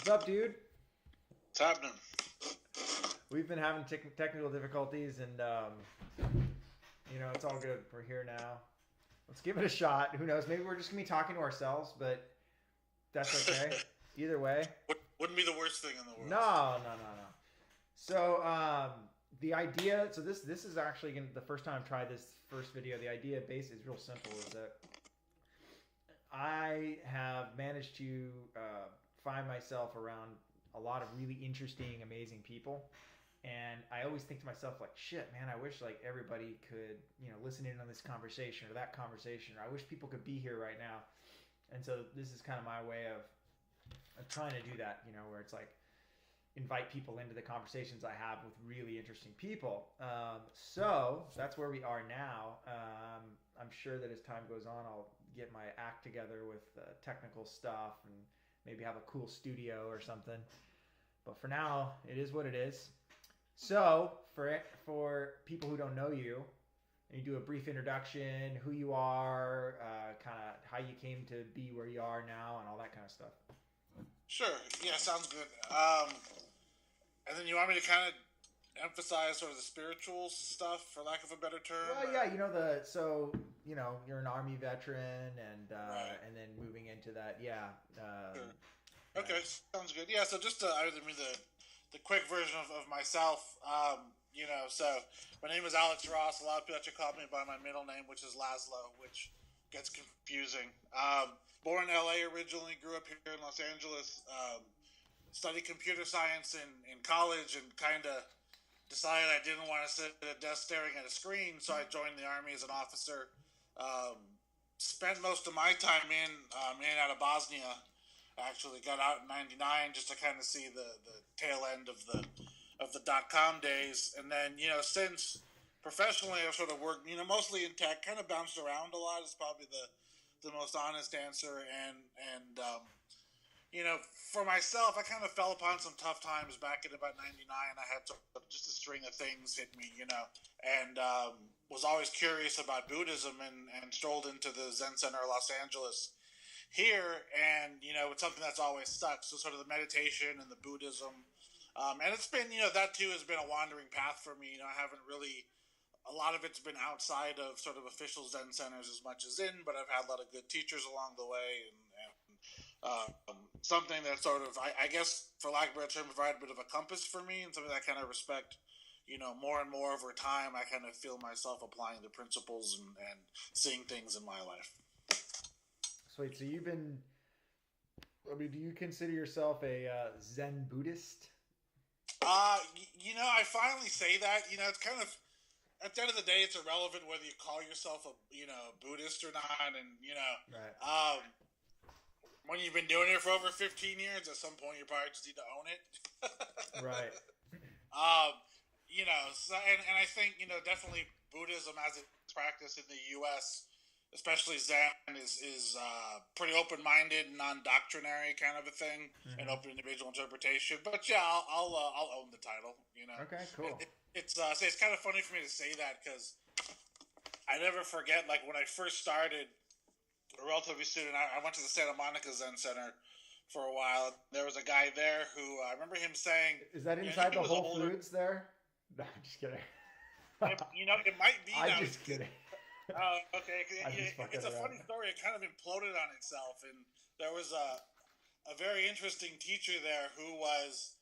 What's up, dude? What's happening? We've been having technical difficulties, and it's all good. We're here now. Let's give it a shot. Who knows? Maybe we're just gonna be talking to ourselves, but that's okay. Either way. Wouldn't be the worst thing in the world. No. So the idea. So this is actually the first time I've tried this first video. The idea base is real simple. Is that I have managed to find myself around a lot of really interesting, amazing people. And I always think to myself, like, shit, man, I wish like everybody could, listen in on this conversation or that conversation, or I wish people could be here right now. And so this is kind of my way of trying to do that, where it's like invite people into the conversations I have with really interesting people. So that's where we are now. I'm sure that as time goes on, I'll get my act together with technical stuff and maybe have a cool studio or something. But for now, it is what it is. So for people who don't know you, you do a brief introduction, who you are, kind of how you came to be where you are now, and all that kind of stuff. Sure. Yeah, sounds good. And then you want me to kind of emphasize sort of the spiritual stuff, for lack of a better term? Well, yeah, you're an Army veteran, and Right. and then moving into that, yeah. Sure. Okay, sounds good. Yeah, so just I mean the quick version of myself. So my name is Alex Ross. A lot of people actually call me by my middle name, which is Laszlo, which gets confusing. Born in LA originally, grew up here in Los Angeles. Studied computer science in college, and kind of decided I didn't want to sit at a desk staring at a screen, so I joined the Army as an officer. Spent most of my time in and out of Bosnia. Actually got out in '99 just to kind of see the tail end of the .com days, and then since professionally I've sort of worked mostly in tech, kind of bounced around a lot is probably the most honest answer, and for myself I kind of fell upon some tough times back in about '99. I had just a string of things hit me, and was always curious about Buddhism, and strolled into the Zen Center of Los Angeles here, and it's something that's always stuck. So sort of the meditation and the Buddhism, and it's been that too has been a wandering path for me. I haven't really, a lot of it's been outside of sort of official Zen centers as much as in, but I've had a lot of good teachers along the way, and something that sort of I guess for lack of a better term provided a bit of a compass for me, and something that I kind of respect. More and more over time, I kind of feel myself applying the principles and seeing things in my life. Sweet. So do you consider yourself a Zen Buddhist? I finally say that. It's kind of, at the end of the day, it's irrelevant whether you call yourself a Buddhist or not, and Right. when you've been doing it for over 15 years, at some point you probably just need to own it. Right. And I think definitely Buddhism as it's practiced in the U.S., especially Zen, is pretty open-minded, non-doctrinary kind of a thing, and open individual interpretation. But yeah, I'll own the title. Okay, cool. It's kind of funny for me to say that because I never forget. Like when I first started, relatively soon, I went to the Santa Monica Zen Center for a while. There was a guy there who I remember him saying, "Is that inside the Whole Foods there?" No, I'm just kidding. It might be. I'm just kidding. Okay. It's a funny story. It kind of imploded on itself, and there was a very interesting teacher there who was,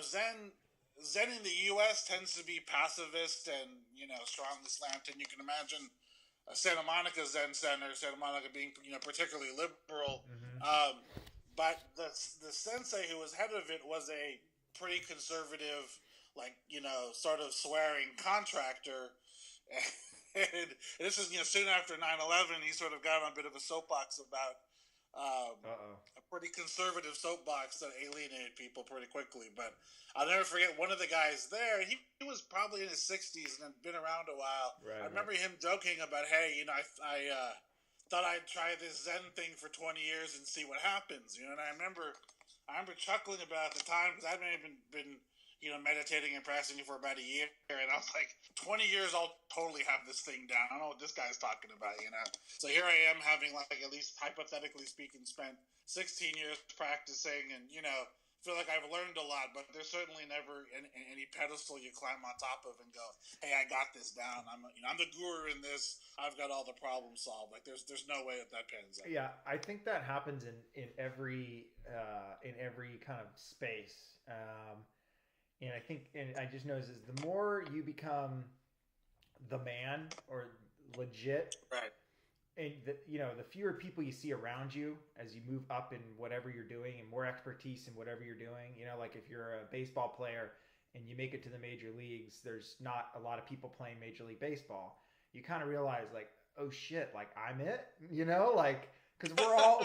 Zen in the U.S. tends to be pacifist and strongly slanted. You can imagine Santa Monica Zen Center, Santa Monica being particularly liberal, but the sensei who was head of it was a pretty conservative, sort of swearing contractor. And this is soon after 9/11, he sort of got on a bit of a soapbox about a pretty conservative soapbox that alienated people pretty quickly. But I'll never forget one of the guys there. He was probably in his 60s and had been around a while. Right, I remember him joking about, hey, I thought I'd try this Zen thing for 20 years and see what happens. And I remember chuckling about it at the time because I'd maybe been meditating and practicing for about a year, and I was like, 20 years, I'll totally have this thing down. I don't know what this guy's talking about, So here I am having, at least hypothetically speaking, spent 16 years practicing and, feel like I've learned a lot, but there's certainly never any pedestal you climb on top of and go, "Hey, I got this down. I'm the guru in this. I've got all the problems solved." Like there's no way that pans out. Yeah, I think that happens in every kind of space, and I think, and I just notice is the more you become the man or legit, Right. and the fewer people you see around you as you move up in whatever you're doing, and more expertise in whatever you're doing. Like if you're a baseball player and you make it to the major leagues, there's not a lot of people playing Major League Baseball. You kind of realize like, oh shit, like I'm it, like, because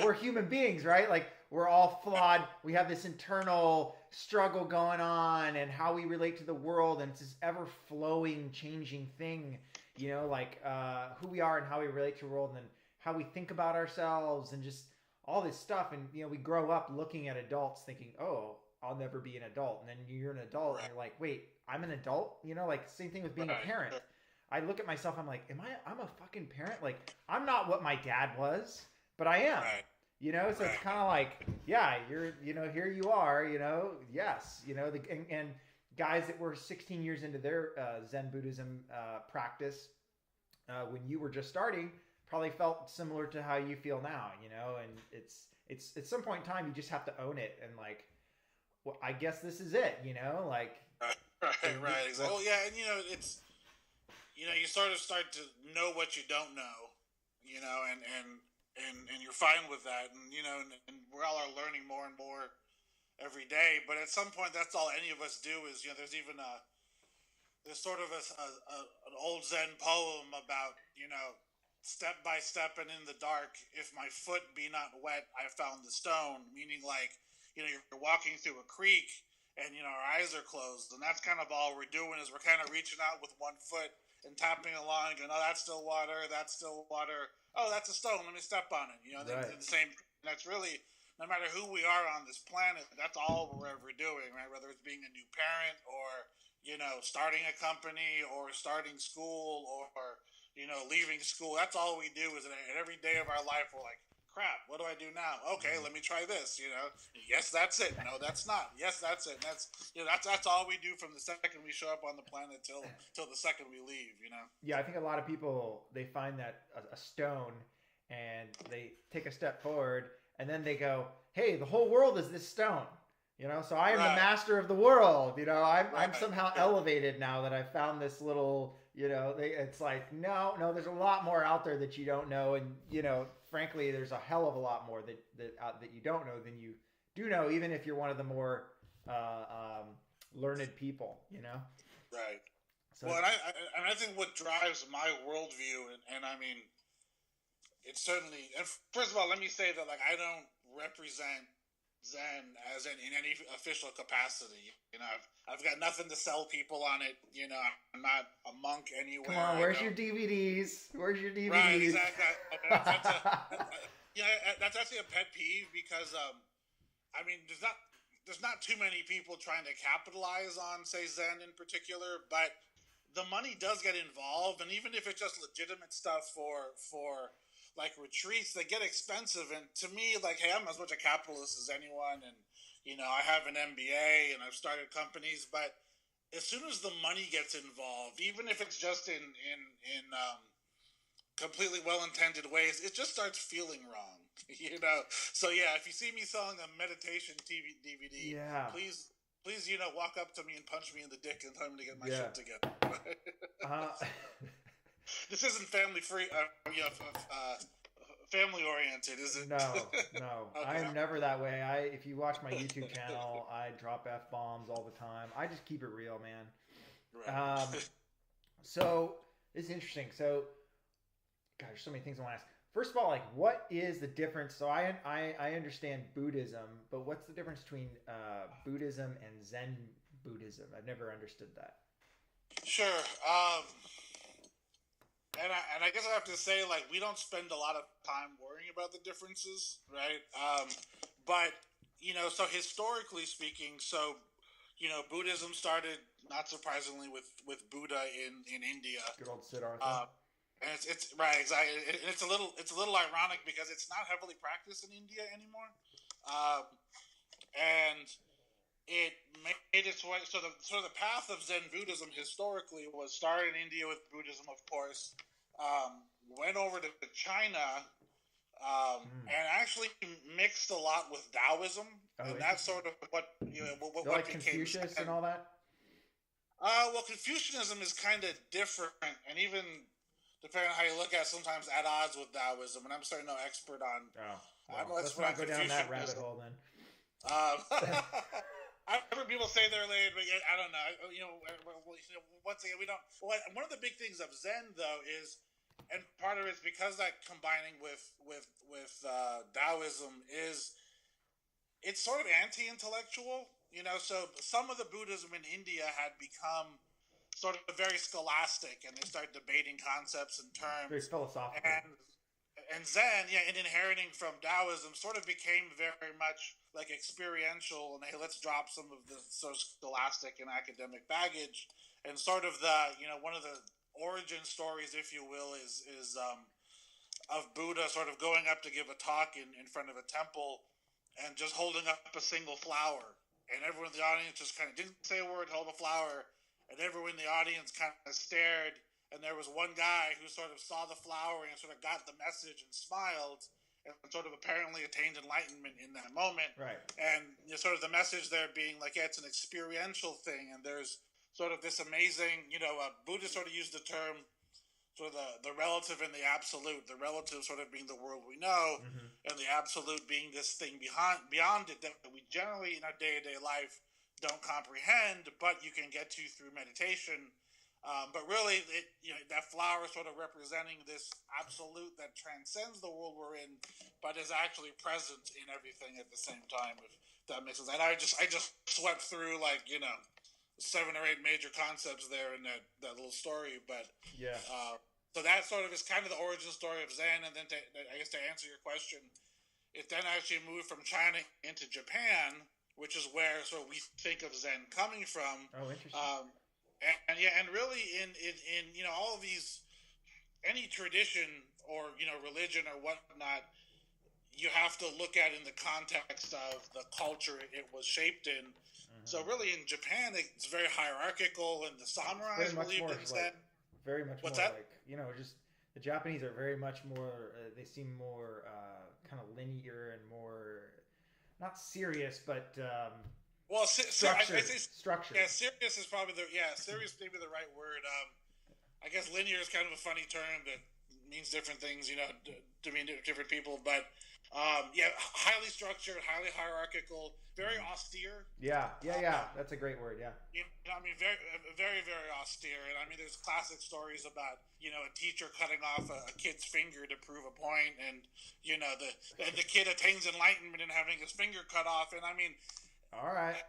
we're human beings, right? Like we're all flawed. We have this internal struggle going on, and how we relate to the world, and it's this ever flowing, changing thing. Like who we are and how we relate to the world, and then how we think about ourselves, and just all this stuff. And we grow up looking at adults thinking, oh, I'll never be an adult. And then you're an adult, and you're like, wait, I'm an adult? Like same thing with being a parent. I look at myself, I'm like, I'm a fucking parent? Like, I'm not what my dad was, but I am. Right. So it's kind of like, yeah, you're, here you are, yes, and guys that were 16 years into their Zen Buddhism practice, when you were just starting, probably felt similar to how you feel now, and it's at some point in time, you just have to own it, and like, well, I guess this is it, like. Right, exactly. Well, yeah, and it's, you sort of start to know what you don't know, and you're fine with that, and and we all are learning more and more every day. But at some point, that's all any of us do. Is there's sort of an old Zen poem about step by step and in the dark, if my foot be not wet, I found the stone. Meaning like you're walking through a creek and our eyes are closed, and that's kind of all we're doing is we're kind of reaching out with one foot and tapping along, and that's still water, that's still water. Oh, that's a stone. Let me step on it. Right. The same. That's really, no matter who we are on this planet, that's all we're ever doing, right? Whether it's being a new parent or starting a company or starting school or leaving school. That's all we do. Is at every day of our life we're like, crap, what do I do now? Okay, let me try this. Yes, that's it. No, that's not. Yes, that's it. And that's all we do from the second we show up on the planet till the second we leave. Yeah, I think a lot of people, they find that a stone, and they take a step forward, and then they go, hey, the whole world is this stone. So I am the master of the world. I'm somehow elevated now that I found this little. It's like no, there's a lot more out there that you don't know, and frankly, there's a hell of a lot more that you don't know than you do know, even if you're one of the more learned people. Right. So, well, and I think what drives my worldview, and I mean, it's certainly. And first of all, let me say that like I don't represent Zen as in any official capacity. I've got nothing to sell people on it. I'm not a monk anywhere. Come on, where's your DVDs? Where's your DVDs? Right, exactly. That's actually a pet peeve because I mean, there's not too many people trying to capitalize on, say, Zen in particular, but the money does get involved, and even if it's just legitimate stuff for like retreats, they get expensive, and to me, like, hey, I'm as much a capitalist as anyone, and I have an MBA and I've started companies, but as soon as the money gets involved, even if it's just in completely well-intended ways, it just starts feeling wrong, So yeah, if you see me selling a meditation TV DVD, please, walk up to me and punch me in the dick and tell me to get my shit together. This isn't family free, family oriented, is it? No. Okay. I am never that way. If you watch my YouTube channel, I drop F-bombs all the time. I just keep it real, man. Right. So this is interesting. So, God, there's so many things I want to ask. First of all, like, what is the difference? So I understand Buddhism, but what's the difference between Buddhism and Zen Buddhism? I've never understood that. Sure. And I guess I have to say, like, we don't spend a lot of time worrying about the differences, right? But, so historically speaking, Buddhism started, not surprisingly, with Buddha in India. Good old Siddhartha. And it's right, exactly. It's a little ironic because it's not heavily practiced in India anymore. And it made its way. So the path of Zen Buddhism historically was started in India with Buddhism, of course. Went over to China, and actually mixed a lot with Taoism, and that's sort of what what like became Confucius Zen. and all that. Well, Confucianism is kind of different, and even depending on how you look at it, sometimes at odds with Taoism. And I'm certainly no expert on. Oh, I'm well, no let's expert not on go down that Confucianism. rabbit hole then. I've heard people say they're related, but I don't know. Once again, we don't. One of the big things of Zen, though, is, and part of it is because that combining with Taoism is, it's sort of anti-intellectual. So some of the Buddhism in India had become sort of very scholastic, and they started debating concepts and terms. Very philosophical. And Zen, and inheriting from Taoism, sort of became very much like experiential, and hey, let's drop some of the sort of scholastic and academic baggage, and sort of one of the origin stories, if you will, is of Buddha sort of going up to give a talk in front of a temple, and just holding up a single flower, and everyone in the audience just kind of didn't say a word, held a flower, and everyone in the audience kind of stared. And there was one guy who sort of saw the flower and sort of got the message and smiled, and sort of apparently attained enlightenment in that moment. Right. And sort of the message there being like, it's an experiential thing, and there's sort of this amazing, Buddha sort of used the term sort of the relative and the absolute. The relative sort of being the world we know, and the absolute being this thing beyond it that we generally in our day-to-day life don't comprehend, but you can get to through meditation. But really, that flower sort of representing this absolute that transcends the world we're in, but is actually present in everything at the same time. If that makes sense. And I just swept through 7 or 8 major concepts there in that little story. But yeah. So that sort of is kind of the origin story of Zen. And then I guess to answer your question, it then actually moved from China into Japan, which is where sort of we think of Zen coming from. Oh, interesting. And really in all of these, any tradition or religion or whatnot, you have to look at in the context of the culture it was shaped in. So really in Japan it's very hierarchical, and the samurais believed in Zen. Very much What's more that? just the Japanese are very much more. They seem more kind of linear and more not serious, but. Well, structure. Yeah, serious is probably serious may be the right word. I guess linear is kind of a funny term that means different things, to mean different people. But highly structured, highly hierarchical, very austere. Yeah. That's a great word. Yeah. Very, very, very austere. And there's classic stories about a teacher cutting off a kid's finger to prove a point, and the kid attains enlightenment in having his finger cut off. And all right.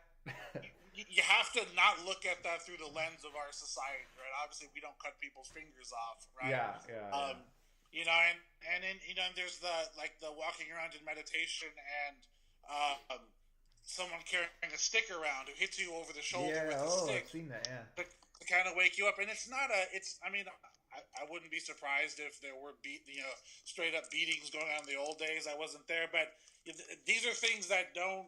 You have to not look at that through the lens of our society, right? Obviously, we don't cut people's fingers off, right? Yeah. And then there's the walking around in meditation and someone carrying a stick around who hits you over the shoulder with a stick. I've seen that. Yeah. To kind of wake you up, and it's not a. It's. I wouldn't be surprised if there were straight up beatings going on in the old days. I wasn't there, but these are things that don't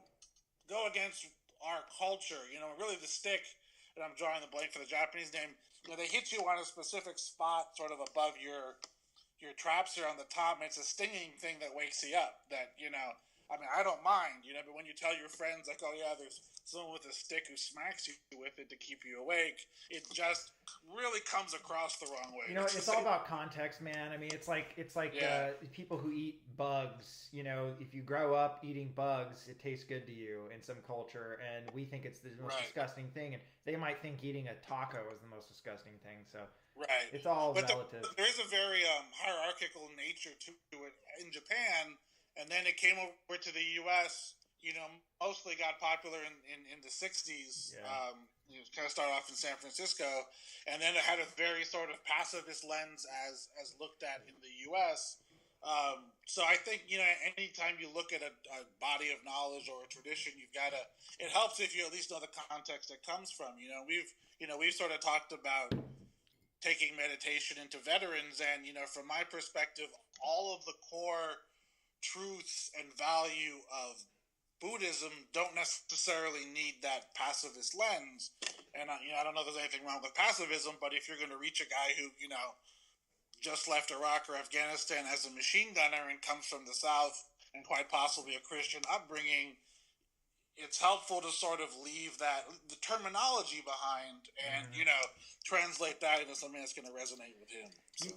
go against our culture, really the stick, and I'm drawing the blank for the Japanese name, they hit you on a specific spot sort of above your traps here on the top, and it's a stinging thing that wakes you up that, I don't mind, but when you tell your friends, like, oh yeah, there's someone with a stick who smacks you with it to keep you awake, it just really comes across the wrong way. It's all about context, man. It's like people who eat bugs. If you grow up eating bugs, it tastes good to you in some culture, and we think it's the most disgusting thing, and they might think eating a taco is the most disgusting thing. So it's all relative. There's a very hierarchical nature to it in Japan, and then it came over to the U.S. Mostly got popular in the 60s. Yeah. Kind of started off in San Francisco, and then it had a very sort of pacifist lens as looked at in the U.S. So I think, anytime you look at a body of knowledge or a tradition, it helps if you at least know the context it comes from. We've sort of talked about taking meditation into veterans, and, from my perspective, all of the core truths and value of Buddhism don't necessarily need that pacifist lens. And I don't know if there's anything wrong with pacifism, but if you're going to reach a guy who just left Iraq or Afghanistan as a machine gunner and comes from the South and quite possibly a Christian upbringing, it's helpful to sort of leave the terminology behind and translate that into something that's going to resonate with him. So.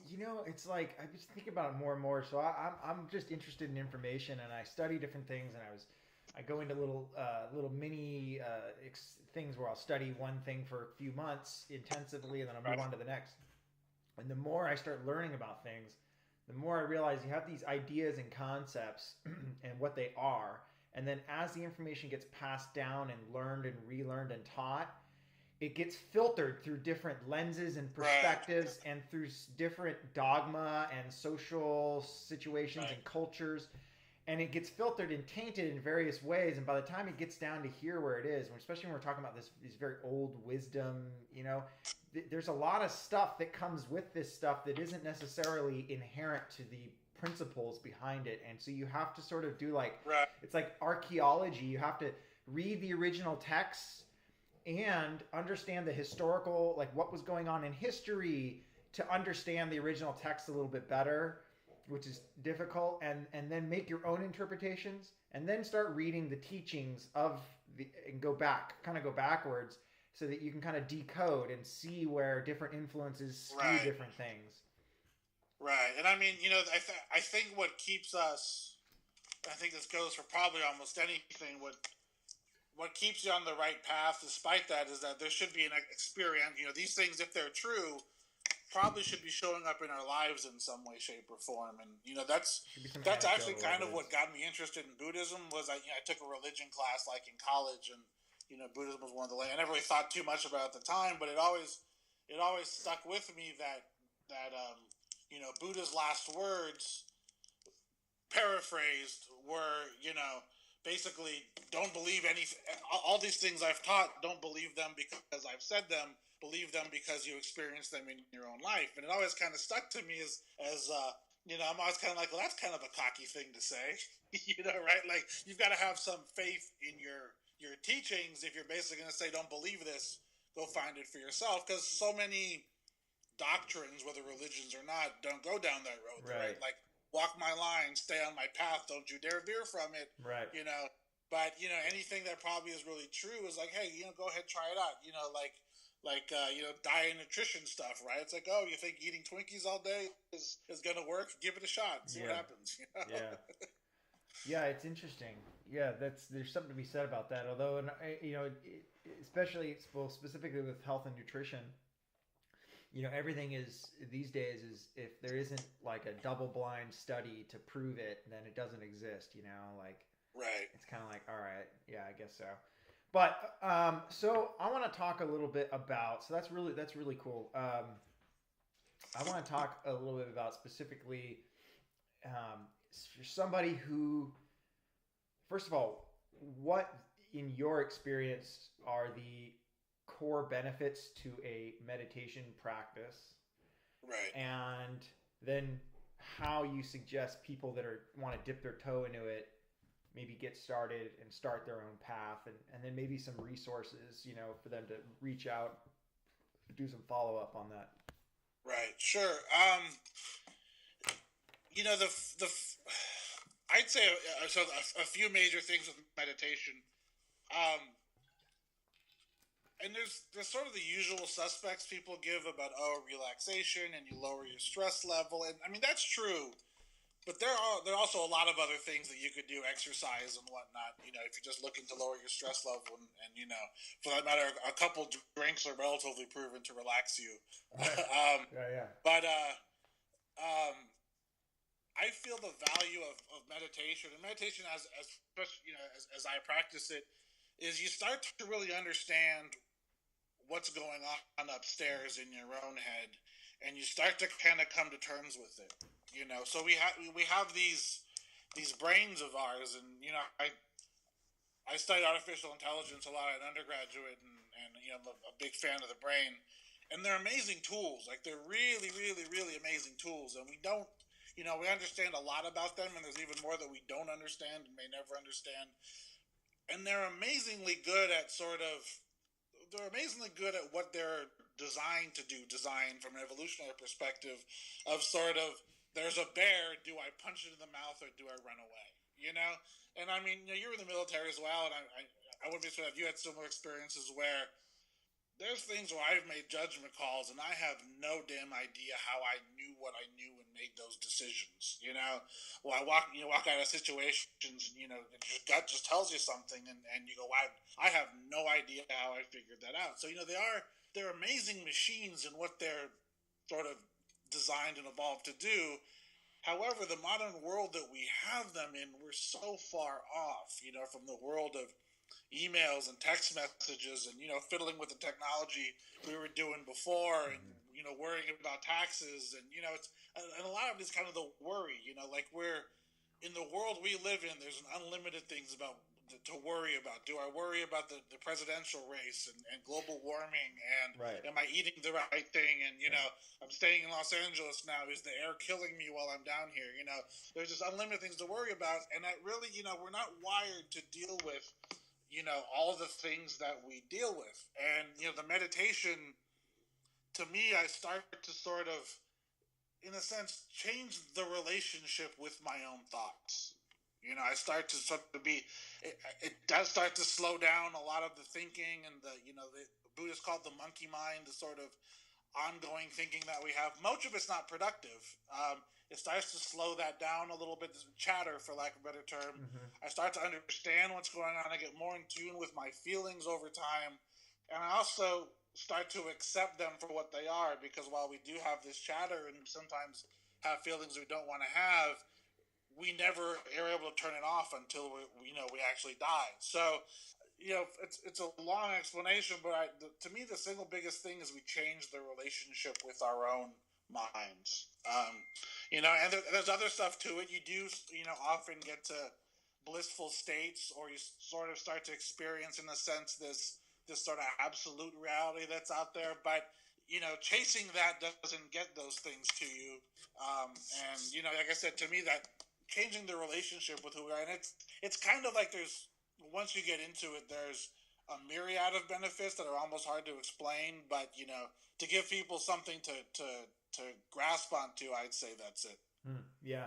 It's like I just think about it more and more. So I'm just interested in information, and I study different things, and I go into little mini things where I'll study one thing for a few months intensively, and then I'll move on to the next. And the more I start learning about things, the more I realize you have these ideas and concepts and what they are. And then as the information gets passed down and learned and relearned and taught, it gets filtered through different lenses and perspectives and through different dogma and social situations and cultures. And it gets filtered and tainted in various ways. And by the time it gets down to here where it is, especially when we're talking about these very old wisdom, there's a lot of stuff that comes with this stuff that isn't necessarily inherent to the principles behind it. And so you have to sort of do it's like archaeology. You have to read the original texts and understand the historical, like what was going on in history, to understand the original text a little bit better, which is difficult, and then make your own interpretations, and then start reading the teachings and go backwards, so that you can kind of decode and see where different influences skew different things. Right, and I mean, I think what keeps us, I think this goes for probably almost anything, what keeps you on the right path despite that is that there should be an experience, these things, if they're true, probably should be showing up in our lives in some way, shape, or form. And that's actually kind of what got me interested in Buddhism. Was I took a religion class like in college, and Buddhism was one of the. I never really thought too much about it at the time, but it always stuck with me that Buddha's last words, paraphrased, were basically, don't believe anything. All these things I've taught, don't believe them because I've said them. Believe them because you experience them in your own life. And it always kind of stuck to me as I'm always kind of like, well, that's kind of a cocky thing to say, right? Like, you've got to have some faith in your teachings. If you're basically going to say, don't believe this, go find it for yourself. Because so many doctrines, whether religions or not, don't go down that road, right? Like, walk my line, stay on my path, don't you dare veer from it, right? But anything that probably is really true is like, hey, go ahead, try it out, diet and nutrition stuff, right? It's like, oh, you think eating Twinkies all day is going to work? Give it a shot. See what happens. Yeah, it's interesting. Yeah, there's something to be said about that. Although, especially specifically with health and nutrition, everything is these days is, if there isn't like a double-blind study to prove it, then it doesn't exist. Right. It's kind of like, all right, yeah, I guess so. But so I want to talk a little bit about. So that's really cool. I want to talk a little bit about specifically for somebody who, first of all, what in your experience are the core benefits to a meditation practice, right? And then how you suggest people that want to dip their toe into it maybe get started and start their own path, and then maybe some resources, for them to reach out, do some follow-up on that. Right. Sure. I'd say a few major things with meditation. And there's sort of the usual suspects people give about, relaxation and you lower your stress level. And I mean, that's true. But there are also a lot of other things that you could do, exercise and whatnot. If you're just looking to lower your stress level, and for that matter, a couple drinks are relatively proven to relax you. Yeah. But I feel the value of meditation, and meditation as I practice it, is you start to really understand what's going on upstairs in your own head, and you start to kind of come to terms with it. So we have these brains of ours, and I studied artificial intelligence a lot as an undergraduate, and I'm a big fan of the brain, and they're amazing tools. Like, they're really, really, really amazing tools, and we don't, we understand a lot about them, and there's even more that we don't understand and may never understand. and they're amazingly good at what they're designed to do, designed from an evolutionary perspective of sort of, there's a bear, do I punch it in the mouth or do I run away? You know? And I mean, you know, you're in the military as well, and I wouldn't be surprised if you had similar experiences where there's things where I've made judgment calls and I have no damn idea how I knew what I knew and made those decisions. You know, well, I walk out of situations, you know, your gut just tells you something, and you go, wow, I have no idea how I figured that out. So, you know, they're amazing machines in what they're sort of designed and evolved to do. However, the modern world that we have them in, we're so far off, you know, from the world of emails and text messages and, you know, fiddling with the technology we were doing before, and, you know, worrying about taxes, and, you know, and a lot of it is kind of the worry, you know, like, we're in the world we live in, there's an unlimited things to worry about. Do I worry about the presidential race and global warming, and am I eating the right thing, and, you know, I'm staying in Los Angeles now, is the air killing me while I'm down here? You know, there's just unlimited things to worry about, and that really, you know, we're not wired to deal with, you know, all the things that we deal with. And, you know, the meditation, to me, I start to sort of, in a sense, change the relationship with my own thoughts. You know, I start to sort of it does start to slow down a lot of the thinking, and the, you know, the Buddhists call it the monkey mind, the sort of ongoing thinking that we have. Much of it's not productive. It starts to slow that down a little bit, chatter, for lack of a better term. I start to understand what's going on. I get more in tune with my feelings over time. And I also start to accept them for what they are, because while we do have this chatter and sometimes have feelings we don't want to have, we never are able to turn it off until we actually die. So, you know, it's a long explanation, but to me, the single biggest thing is we change the relationship with our own minds. You know, and there's other stuff to it. You do, you know, often get to blissful states, or you sort of start to experience, in a sense, this sort of absolute reality that's out there. But, you know, chasing that doesn't get those things to you. And, you know, like I said, to me, that changing the relationship with who we are, and it's kind of like, once you get into it, there's a myriad of benefits that are almost hard to explain. But, you know, to give people something to grasp onto, I'd say that's it. Yeah.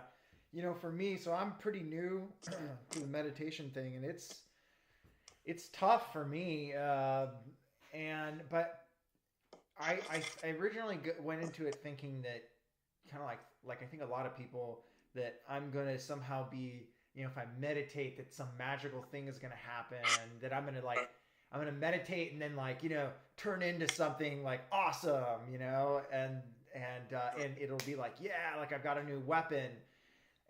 You know, for me, so I'm pretty new to the meditation thing, and it's tough for me. But I originally went into it thinking that, kind of like I think a lot of people, that I'm going to somehow be, you know, if I meditate, that some magical thing is going to happen, that I'm going to meditate and then, like, you know, turn into something like awesome, you know, and it'll be like, yeah, like I've got a new weapon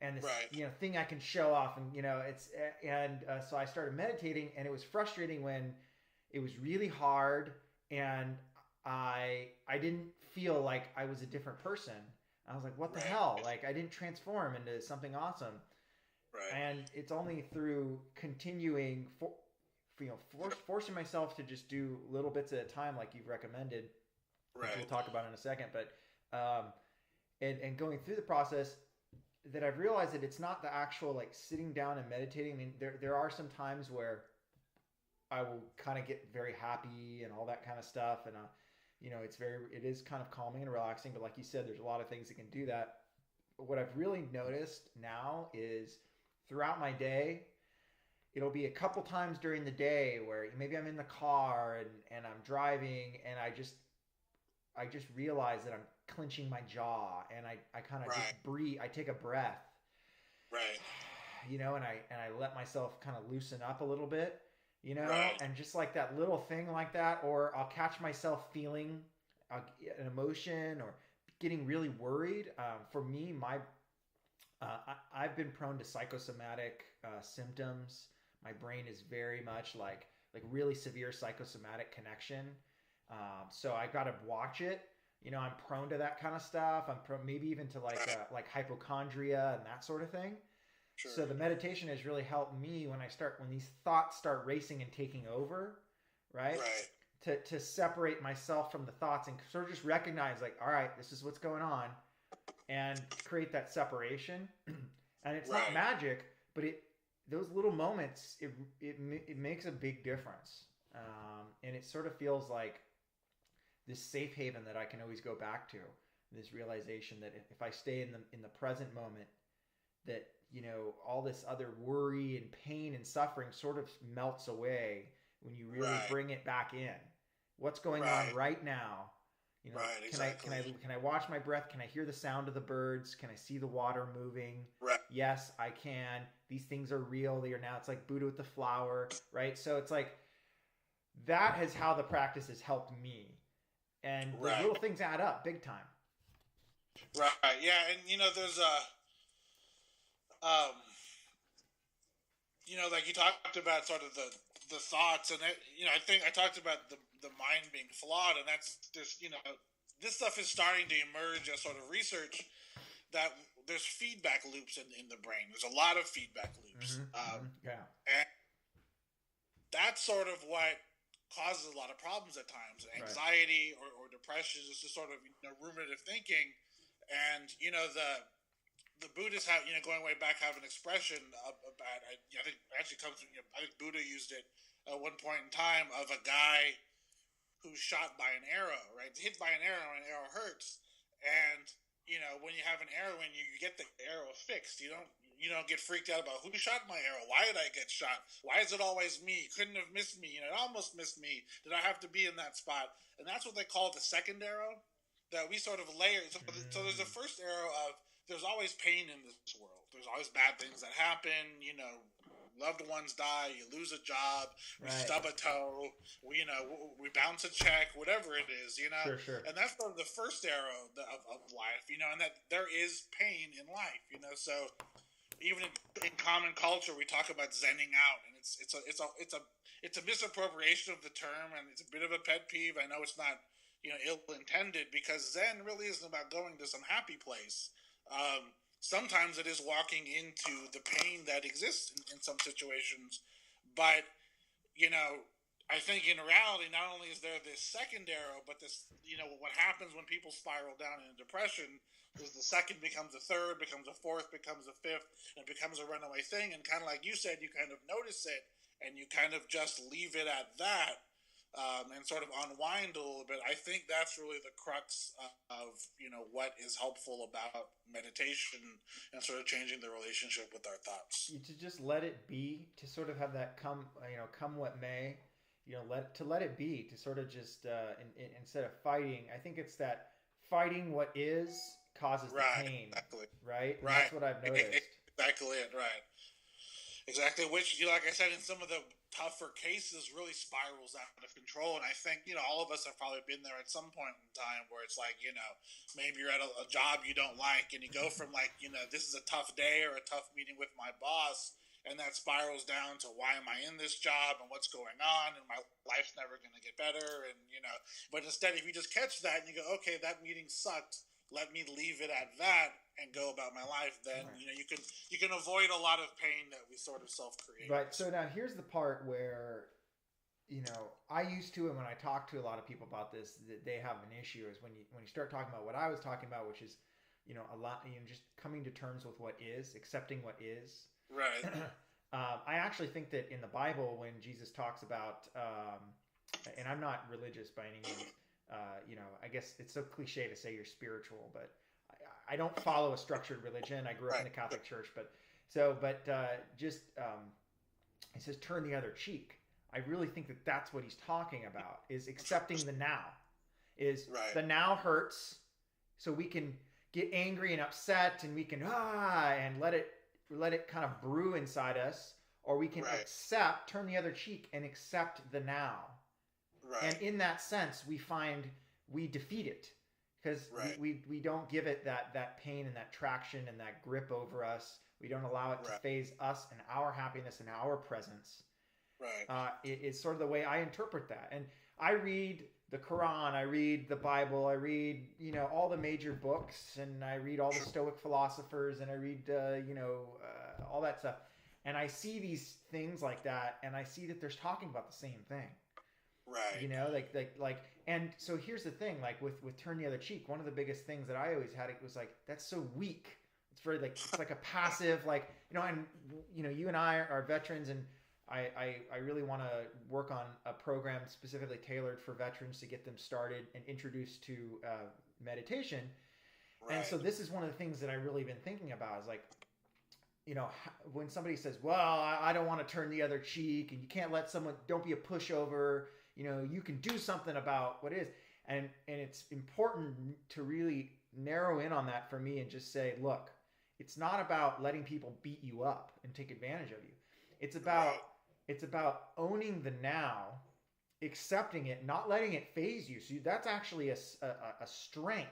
and this, you know, thing I can show off, and, you know, so I started meditating, and it was frustrating when it was really hard, and I didn't feel like I was a different person. I was like, what the hell? Like, I didn't transform into something awesome. And it's only through continuing, forcing myself to just do little bits at a time, like you've recommended, which we'll talk about in a second. But and going through the process, that I've realized that it's not the actual, like, sitting down and meditating. I mean, there are some times where I will kind of get very happy and all that kind of stuff, and you know, it is kind of calming and relaxing, but like you said, there's a lot of things that can do that. But what I've really noticed now is, throughout my day, it'll be a couple times during the day where maybe I'm in the car and I'm driving, and I just realize that I'm clenching my jaw, and I kind of just breathe. I take a breath, you know, and I let myself kind of loosen up a little bit. You know, and just like that little thing like that, or I'll catch myself feeling an emotion or getting really worried. For me, I've been prone to psychosomatic symptoms. My brain is very much like really severe psychosomatic connection. So I got to watch it. You know, I'm prone to that kind of stuff. I'm maybe even to like hypochondria and that sort of thing. Sure. So the meditation has really helped me when these thoughts start racing and taking over, right? To separate myself from the thoughts and sort of just recognize, like, all right, this is what's going on, and create that separation. And it's not magic, but those little moments, it makes a big difference. And it sort of feels like this safe haven that I can always go back to. This realization that if I stay in the present moment, that, all this other worry and pain and suffering sort of melts away when you really bring it back in. What's going on right now? Exactly. Can I watch my breath? Can I hear the sound of the birds? Can I see the water moving? Right. Yes, I can. These things are real. They are now. It's like Buddha with the flower, right? So it's like that is how the practice has helped me, and those little things add up big time. Right. Yeah, and there's like you talked about sort of the thoughts, and I think I talked about the mind being flawed, and that's just this stuff is starting to emerge as sort of research that there's feedback loops in the brain. There's a lot of feedback loops. And that's sort of what causes a lot of problems at times. Anxiety or depression is just sort of ruminative thinking. And the Buddhists have going way back have an expression about I think it actually comes from I think Buddha used it at one point in time of a guy who's shot by an arrow, right? Hit by an arrow, and an arrow hurts. And when you have an arrow and you get the arrow fixed, you don't get freaked out about who shot my arrow. Why did I get shot? Why is it always me? Couldn't have missed me. It almost missed me. Did I have to be in that spot? And that's what they call the second arrow that we sort of layer. So there's the first arrow of there's always pain in this world. There's always bad things that happen. Loved ones die. You lose a job. We stub a toe. We bounce a check. Whatever it is, Sure. And that's sort of the first arrow of life, and that there is pain in life, So even in common culture, we talk about zenning out, and it's a misappropriation of the term, and it's a bit of a pet peeve. I know it's not ill-intended, because Zen really isn't about going to some happy place. Sometimes it is walking into the pain that exists in some situations, but I think in reality, not only is there this second arrow, but this what happens when people spiral down into depression is the second becomes a third, becomes a fourth, becomes a fifth, and it becomes a runaway thing. And kind of like you said, you kind of notice it and you kind of just leave it at that. And sort of unwind a little bit. I think that's really the crux of what is helpful about meditation and sort of changing the relationship with our thoughts. To just let it be, to sort of have that come what may, let it be, to sort of just instead of fighting. I think it's that fighting what is causes the pain, exactly. Right. And that's what I've noticed. Exactly it. Right. Exactly. Which, like I said, in some of the tougher cases really spirals out of control. And I think, all of us have probably been there at some point in time where it's like, maybe you're at a job you don't like, and you go from like, this is a tough day or a tough meeting with my boss, and that spirals down to why am I in this job and what's going on, and my life's never going to get better. And, but instead, if you just catch that and you go, okay, that meeting sucked, let me leave it at that and go about my life, then you can avoid a lot of pain that we sort of self-create. Right. So now here's the part where I used to, and when I talk to a lot of people about this, that they have an issue is when you start talking about what I was talking about, which is a lot, just coming to terms with what is, accepting what is. Right. I actually think that in the Bible, when Jesus talks about and I'm not religious by any means, I guess it's so cliche to say you're spiritual, but I don't follow a structured religion. I grew up in the Catholic Church, but it says turn the other cheek. I really think that that's what he's talking about, is accepting the now. The now hurts, so we can get angry and upset, and we can and let it kind of brew inside us, or we can turn the other cheek and accept the now. Right. And in that sense, we defeat it, because we don't give it that pain and that traction and that grip over us. We don't allow it to phase us and our happiness and our presence. Right. It's sort of the way I interpret that. And I read the Quran, I read the Bible, I read, all the major books, and I read all the Stoic philosophers, and I read, all that stuff. And I see these things like that, and I see that they're talking about the same thing. Right. And so here's the thing, like with turn the other cheek, one of the biggest things that I always had, it was like, that's so weak. It's very it's like a passive, And you and I are veterans, and I really want to work on a program specifically tailored for veterans to get them started and introduced to meditation. Right. And so this is one of the things that I really been thinking about is like, when somebody says, well, I don't want to turn the other cheek, and you can't let someone, don't be a pushover, you can do something about what is. And it's important to really narrow in on that for me and just say, look, it's not about letting people beat you up and take advantage of you. It's about owning the now, accepting it, not letting it phase you. So that's actually a strength,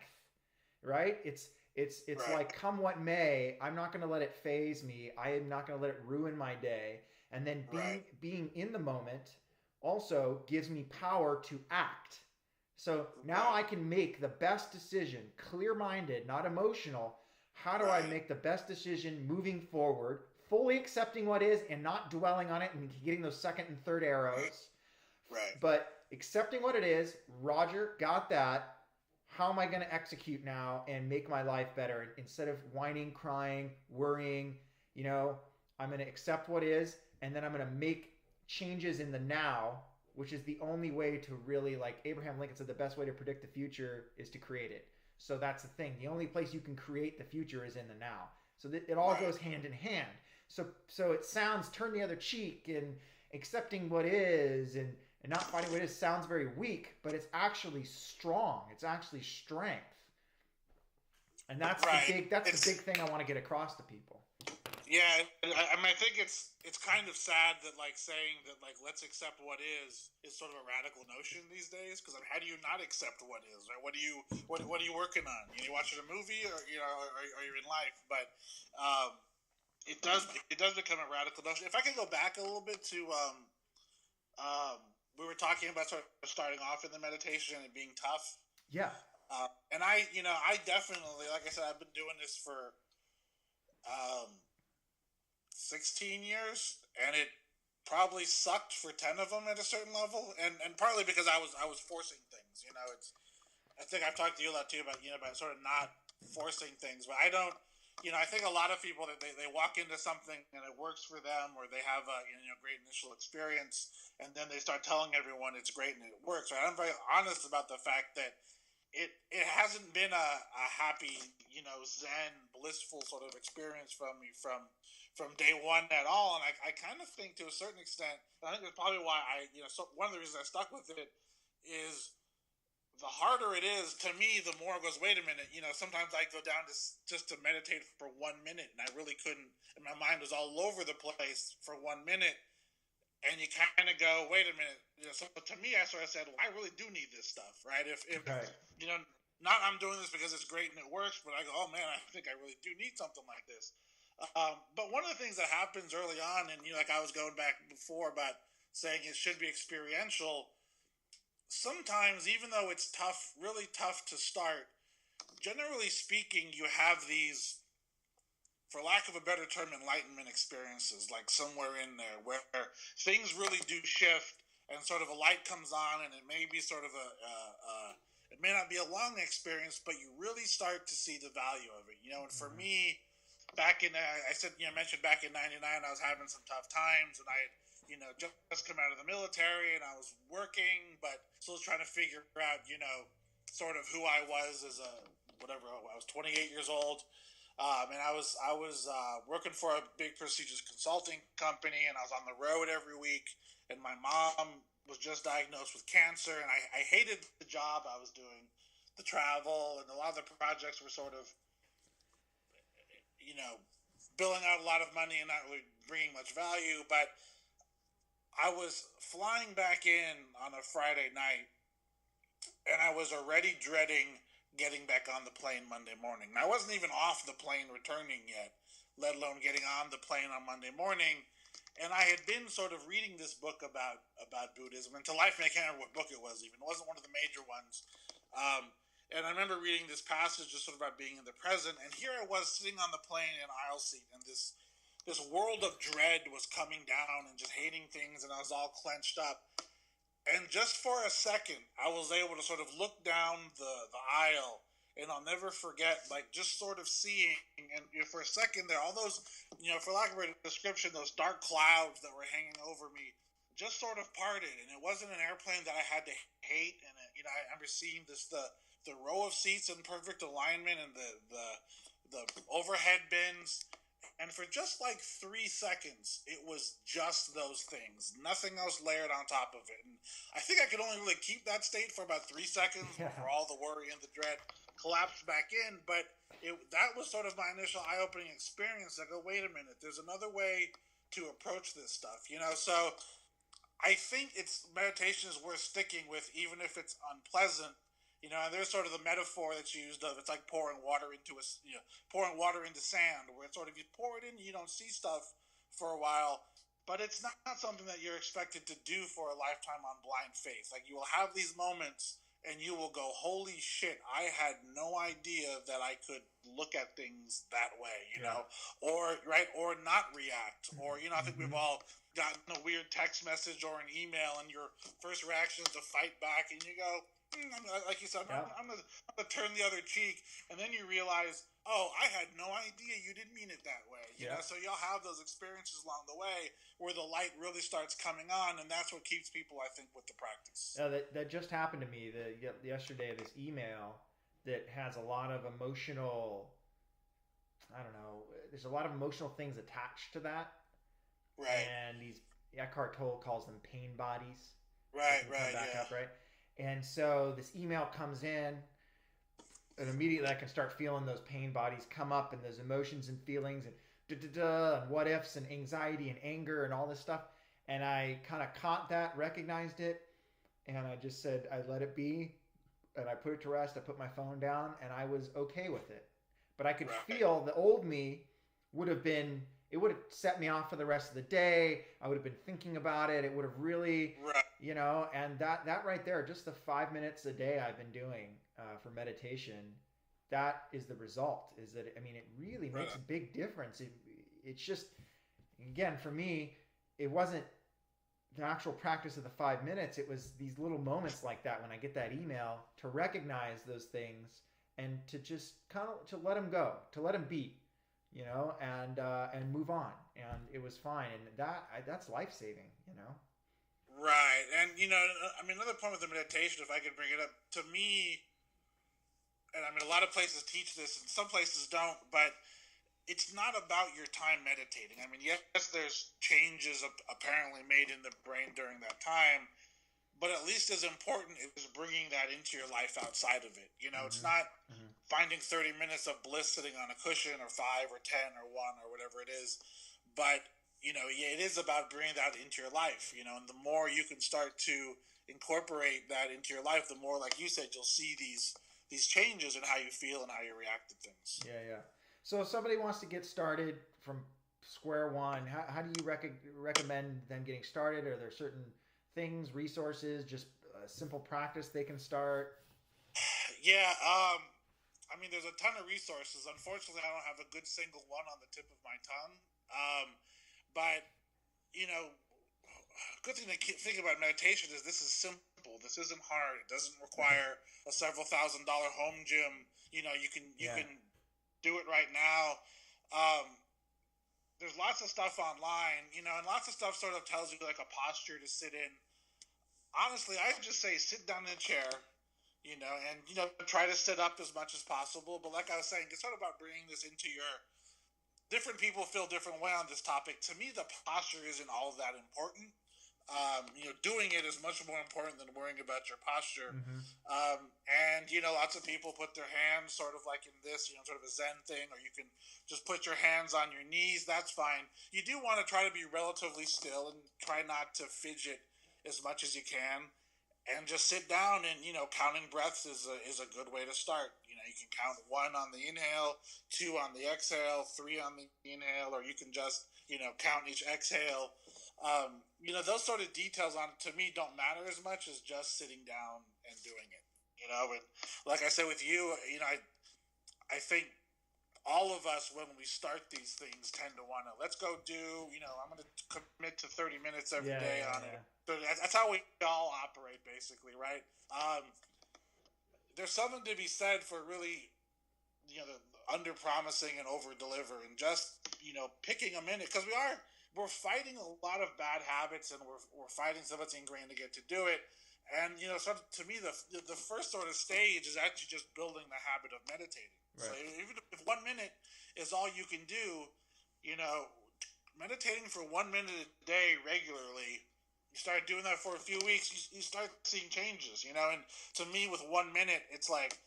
right? It's right. Like, come what may, I'm not going to let it phase me. I am not going to let it ruin my day. And then being in the moment also gives me power to act. So now I can make the best decision, clear-minded, not emotional. How do I make the best decision moving forward, fully accepting what is and not dwelling on it and getting those second and third arrows? Right. But accepting what it is, Roger, got that. How am I going to execute now and make my life better? Instead of whining, crying, worrying, I'm going to accept what is, and then I'm going to make changes in the now, which is the only way to really, like Abraham Lincoln said, the best way to predict the future is to create it. So that's the thing. The only place you can create the future is in the now. So it all goes hand in hand. So it sounds turn the other cheek and accepting what is and not fighting what is sounds very weak, but it's actually strong. It's actually strength. And that's the big thing I want to get across to people. Yeah, I think it's kind of sad that like saying that like let's accept what is sort of a radical notion these days, because how do you not accept what is? Right? What are you working on? You watching a movie, or are you in life? But it does become a radical notion. If I could go back a little bit to we were talking about sort of starting off in the meditation and it being tough. Yeah. And I definitely, like I said, I've been doing this for 16 years, and it probably sucked for 10 of them at a certain level, and partly because I was forcing things. I think I've talked to you a lot too about about sort of not forcing things, but I don't. I think a lot of people that they walk into something and it works for them, or they have a great initial experience, and then they start telling everyone it's great and it works. Right? I'm very honest about the fact that it hasn't been a happy, Zen, blissful sort of experience from me from day one at all. And I kind of think to a certain extent, I think that's probably why one of the reasons I stuck with it is the harder it is to me, the more it goes, wait a minute, sometimes I go down to just to meditate for 1 minute and I really couldn't, and my mind was all over the place for 1 minute. And you kind of go, wait a minute. So to me, I sort of said, well, I really do need this stuff, right? If not I'm doing this because it's great and it works, but I go, oh man, I think I really do need something like this. But one of the things that happens early on, and like I was going back before about saying it should be experiential, sometimes even though it's tough, really tough to start, generally speaking, you have these, for lack of a better term, enlightenment experiences, like somewhere in there where things really do shift and sort of a light comes on, and it may be sort of it may not be a long experience, but you really start to see the value of it, and for me, back in, I said, mentioned back in 99, I was having some tough times, and I had, just come out of the military, and I was working, but still trying to figure out, sort of who I was as I was 28 years old. And I was working for a big prestigious consulting company, and I was on the road every week. And my mom was just diagnosed with cancer, and I hated the job I was doing, the travel, and a lot of the projects were sort of, billing out a lot of money and not really bringing much value. But I was flying back in on a Friday night, and I was already dreading getting back on the plane Monday morning. Now, I wasn't even off the plane returning yet, let alone getting on the plane on Monday morning. And I had been sort of reading this book about Buddhism. And to life, I can't remember what book it was even. It wasn't one of the major ones. And I remember reading this passage just sort of about being in the present. And here I was sitting on the plane in an aisle seat, and this world of dread was coming down and just hating things, and I was all clenched up. And just for a second, I was able to sort of look down the aisle And I'll never forget, like, just sort of seeing, and for a second there, all those, for lack of a description, those dark clouds that were hanging over me just sort of parted. And it wasn't an airplane that I had to hate. And, I remember seeing the row of seats in perfect alignment, and the overhead bins. And for just like 3 seconds, it was just those things. Nothing else layered on top of it. And I think I could only really keep that state for about 3 seconds before all the worry and the dread collapsed back in. But that was sort of my initial eye-opening experience. I go, wait a minute, there's another way to approach this stuff. So I think meditation is worth sticking with, even if it's unpleasant. And there's sort of the metaphor that's used of, it's like pouring water into sand, where it's sort of, you pour it in, you don't see stuff for a while, but it's not something that you're expected to do for a lifetime on blind faith. Like, you will have these moments and you will go, holy shit, I had no idea that I could look at things that way, or not react, or, I think we've all gotten a weird text message or an email, and your first reaction is to fight back, and you go, like you said, I'm going to turn the other cheek, and then you realize, oh, I had no idea you didn't mean it that way. You know, so you'll have those experiences along the way where the light really starts coming on, and that's what keeps people, I think, with the practice. That just happened to me yesterday. This email that has a lot of emotional, there's a lot of emotional things attached to that. Right. And Eckhart Tolle calls them pain bodies. Right. And so this email comes in, and immediately I can start feeling those pain bodies come up, and those emotions and feelings, and and what ifs, and anxiety and anger and all this stuff. And I kind of caught that, recognized it, and I just said, I let it be, and I put it to rest. I put my phone down, and I was okay with it. But I could feel the old me it would have set me off for the rest of the day. I would have been thinking about it. It would have really, and that right there, just the 5 minutes a day I've been doing for meditation, that is the result. Is that, it really makes a big difference. It's just, again, for me, it wasn't the actual practice of the 5 minutes. It was these little moments like that when I get that email, to recognize those things and to just kind of to let them go, to let them be. And move on, and it was fine, and that's life-saving, Right, and another point with the meditation, if I could bring it up, to me, and a lot of places teach this, and some places don't, but it's not about your time meditating. Yes, there's changes apparently made in the brain during that time, but at least as important is bringing that into your life outside of it. It's not finding 30 minutes of bliss sitting on a cushion, or 5 or 10 or 1 or whatever it is. But, it is about bringing that into your life, and the more you can start to incorporate that into your life, the more, like you said, you'll see these changes in how you feel and how you react to things. Yeah. So if somebody wants to get started from square one, how do you recommend them getting started? Are there certain things, resources, just a simple practice they can start? Yeah, there's a ton of resources. Unfortunately, I don't have a good single one on the tip of my tongue. But, good thing to think about meditation is this is simple. This isn't hard. It doesn't require a several $1,000 home gym. You can do it right now. There's lots of stuff online, and lots of stuff sort of tells you like a posture to sit in. Honestly, I just say sit down in a chair, and try to sit up as much as possible. But like I was saying, it's sort of about bringing this into your. Different people feel different way on this topic. To me, the posture isn't all that important. Doing it is much more important than worrying about your posture. And lots of people put their hands sort of like in this, sort of a Zen thing, or you can just put your hands on your knees. That's fine. You do want to try to be relatively still and try not to fidget as much as you can, and just sit down. And counting breaths is a good way to start. You can count 1 on the inhale, 2 on the exhale, 3 on the inhale, or you can just count each exhale. Those sort of details to me don't matter as much as just sitting down and doing it. And like I said with you, I think all of us, when we start these things, tend to want to, let's go do, I'm going to commit to 30 minutes every day on it. So that's how we all operate, basically, right? there's something to be said for really, under promising and over deliver, and just, picking a minute, because we're fighting a lot of bad habits, and we're fighting stuff that's ingrained to get to do it. And, sort of, to me, the first sort of stage is actually just building the habit of meditating. Right. So even if 1 minute is all you can do, meditating for 1 minute a day regularly, you start doing that for a few weeks, you start seeing changes, and to me, with 1 minute, it's like,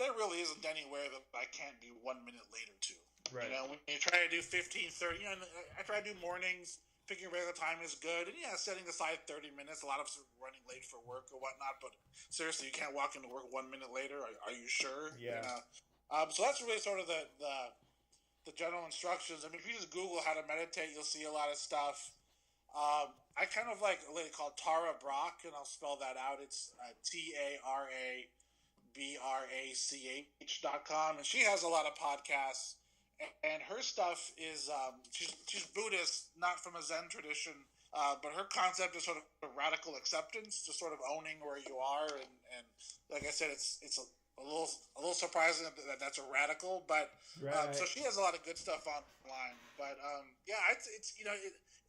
there really isn't anywhere that I can't be 1 minute later to. Right. When you try to do 15, 30, I try to do mornings, picking a regular time is good, and setting aside 30 minutes. A lot of us are running late for work or whatnot, but seriously, you can't walk into work 1 minute later. Are you sure? Yeah. So that's really sort of the general instructions. I mean, if you just Google how to meditate, you'll see a lot of stuff. I kind of like a lady called Tara Brach, and I'll spell that out. It's TaraBrach.com, and she has a lot of podcasts. And her stuff is, she's Buddhist, not from a Zen tradition, but her concept is sort of radical acceptance, just sort of owning where you are. And like I said, it's a little surprising that that's a radical, but right. So she has a lot of good stuff online. But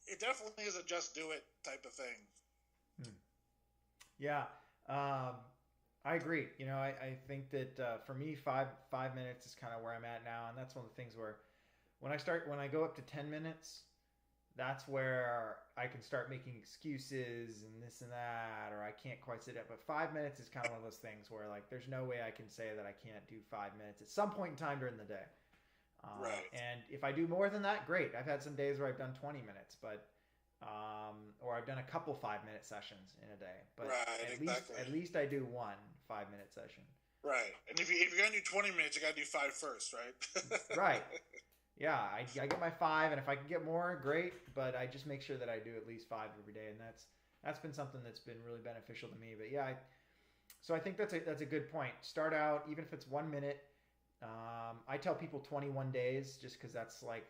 it definitely is a just do it type of thing. Yeah. I agree. I think that for me, five minutes is kind of where I'm at now, and that's one of the things where when I go up to 10 minutes, that's where I can start making excuses and this and that, or I can't quite sit up. But 5 minutes is kind of one of those things where, like, there's no way I can say that I can't do 5 minutes at some point in time during the day. Right. And if I do more than that, great. I've had some days where I've done 20 minutes, but or I've done a couple 5-minute sessions in a day, but right, at least I do one 5-minute session. Right. And if you're going to do 20 minutes, you got to do 5 first, right? Right. Yeah. I get my 5, and if I can get more, great. But I just make sure that I do at least 5 every day. And that's been something that's been really beneficial to me. But yeah, so I think that's a good point. Start out, even if it's 1 minute. I tell people 21 days, just because that's like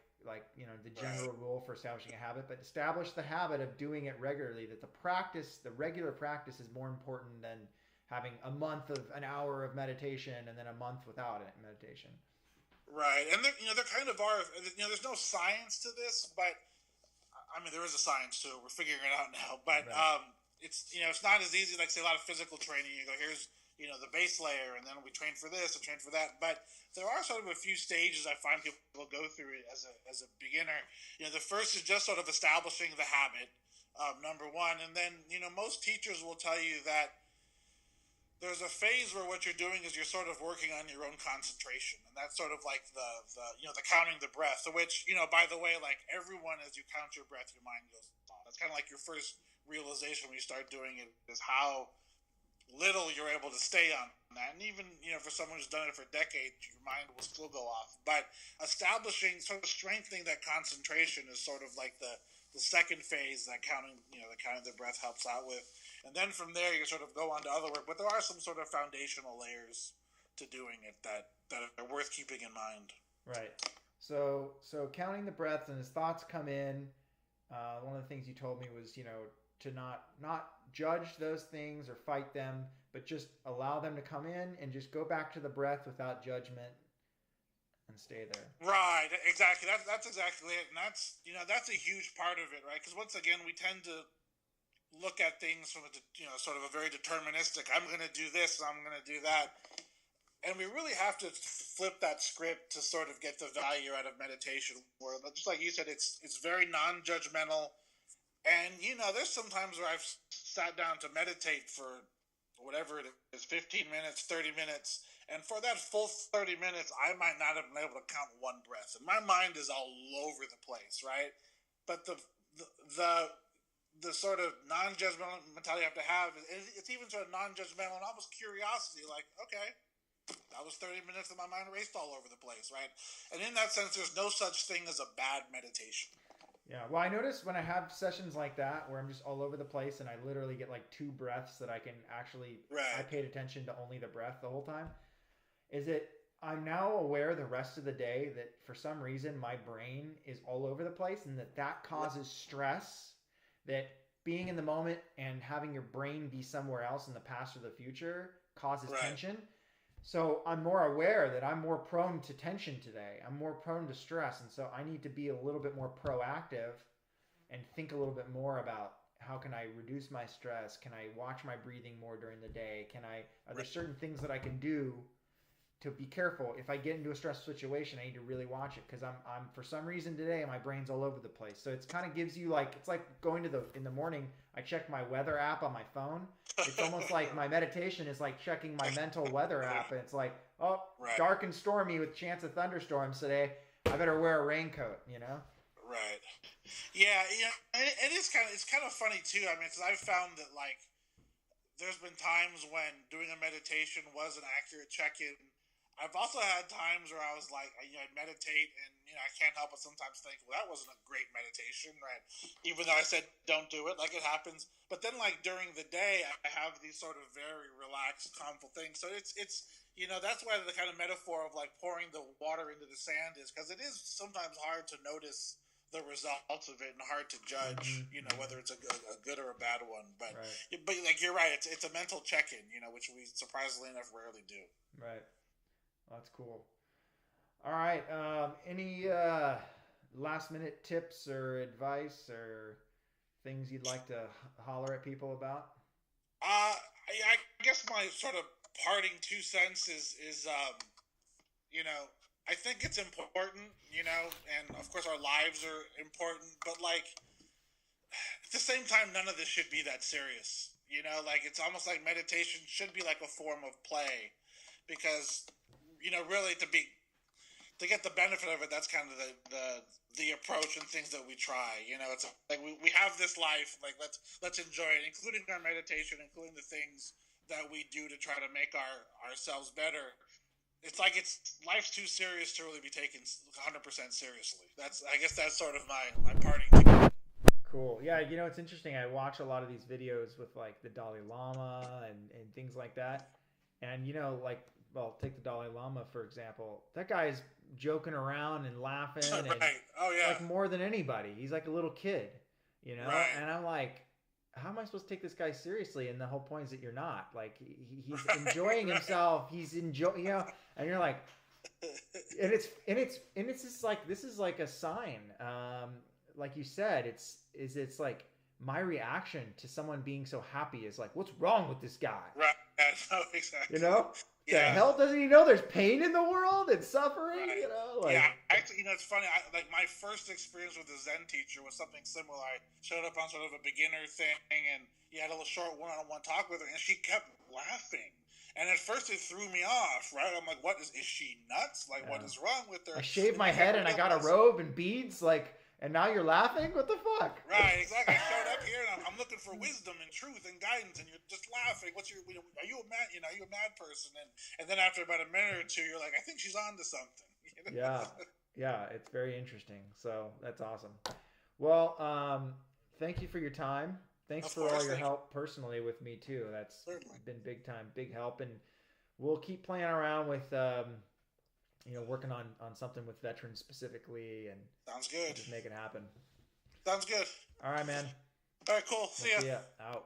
the general rule for establishing a habit, but establish the habit of doing it regularly, that the regular practice is more important than having a month of an hour of meditation and then a month without it meditation. Right. And there kind of are, there's no science to this, but I mean, there is a science to it. We're figuring it out now, but right. It's not as easy, like say a lot of physical training. You go, here's, the base layer, and then we train for this and train for that. But there are sort of a few stages I find people go through it as a beginner. The first is just sort of establishing the habit, number one. And then, most teachers will tell you that there's a phase where what you're doing is you're sort of working on your own concentration. And that's sort of like the counting the breath, which, by the way, like everyone, as you count your breath, your mind goes off. That's kind of like your first realization when you start doing it, is how little you're able to stay on that. And even, for someone who's done it for decades, your mind will still go off. But establishing, sort of strengthening that concentration is sort of like the second phase that counting the breath helps out with. And then from there, you sort of go on to other work. But there are some sort of foundational layers to doing it that are worth keeping in mind. Right. So counting the breath, and as thoughts come in, one of the things you told me was, to not judge those things or fight them, but just allow them to come in and just go back to the breath without judgment and stay there. Right, exactly. That's exactly it. And that's a huge part of it, right? Because once again, we tend to look at things from sort of a very deterministic, I'm going to do this, I'm going to do that. And we really have to flip that script to sort of get the value out of meditation, where, just like you said, it's very non-judgmental. And, there's some times where I've sat down to meditate for whatever it is, 15 minutes, 30 minutes. And for that full 30 minutes, I might not have been able to count one breath. And my mind is all over the place, right? But the sort of non-judgmental mentality you have to have, it's even sort of non-judgmental and almost curiosity, like, okay, that was 30 minutes that my mind raced all over the place, right? And in that sense, there's no such thing as a bad meditation. Yeah, well, I notice when I have sessions like that where I'm just all over the place and I literally get like 2 breaths that I can actually, I paid attention to only the breath the whole time, is that I'm now aware the rest of the day that for some reason my brain is all over the place, and that causes stress, that being in the moment and having your brain be somewhere else in the past or the future causes tension. So I'm more aware that I'm more prone to tension today. I'm more prone to stress. And so I need to be a little bit more proactive and think a little bit more about how can I reduce my stress? Can I watch my breathing more during the day? Are there certain things that I can do to be careful? If I get into a stressful situation, I need to really watch it because I'm for some reason today my brain's all over the place. So it's kind of gives you like, it's like going to in the morning, I check my weather app on my phone. It's almost like my meditation is like checking my mental weather app, and it's like, oh, dark and stormy with chance of thunderstorms today. I better wear a raincoat, you know? Right. Yeah, yeah. And it's kind of funny too. I mean, because I've found that like there's been times when doing a meditation was an accurate check-in. I've also had times where I was like, I'd meditate and, I can't help but sometimes think, well, that wasn't a great meditation, right? Even though I said don't do it, like it happens. But then like during the day, I have these sort of very relaxed, calmful things. So it's that's why the kind of metaphor of like pouring the water into the sand is, because it is sometimes hard to notice the results of it and hard to judge, whether it's a good or a bad one. But like you're right, it's a mental check-in, which we surprisingly enough rarely do. Right. That's cool. All right. Any last minute tips or advice or things you'd like to holler at people about? I guess my sort of parting 2 cents is I think it's important, and of course our lives are important, but like at the same time, none of this should be that serious. Like it's almost like meditation should be like a form of play, because really to get the benefit of it, that's kind of the approach and things that we try. It's like we have this life, like let's enjoy it, including our meditation, including the things that we do to try to make ourselves better. It's like life's too serious to really be taken 100% seriously. I guess that's sort of my parting. Cool. Yeah, it's interesting. I watch a lot of these videos with like the Dalai Lama and things like that. And like, well, take the Dalai Lama for example. That guy's joking around and laughing and oh yeah, like more than anybody. He's like a little kid, Right. And I'm like, how am I supposed to take this guy seriously? And the whole point is that you're not. Like he's enjoying himself. He's enjoying, and you're like, and it's just like, this is like a sign. Like you said, it's like my reaction to someone being so happy is like, what's wrong with this guy? Right. No, exactly. The hell doesn't he know there's pain in the world and suffering? Right. Yeah, actually, it's funny. Like my first experience with a Zen teacher was something similar. I showed up on sort of a beginner thing, and you had a little short one-on-one talk with her, and she kept laughing. And at first, it threw me off. Right? I'm like, "What is she nuts? Like, what is wrong with her?" I shaved my head, and I got a robe and beads. Like. And now you're laughing? What the fuck? Right, exactly. I showed up here and I'm looking for wisdom and truth and guidance, and you're just laughing. Are you a mad? Are you a mad person? And then after about a minute or two, you're like, I think she's on to something. Yeah, it's very interesting. So that's awesome. Well, thank you for your time. Thanks for all your help personally with me too. That's been big help, and we'll keep playing around with. Working on something with veterans specifically, and sounds good. Just make it happen. Sounds good. All right, man. All right, cool. See ya. Out.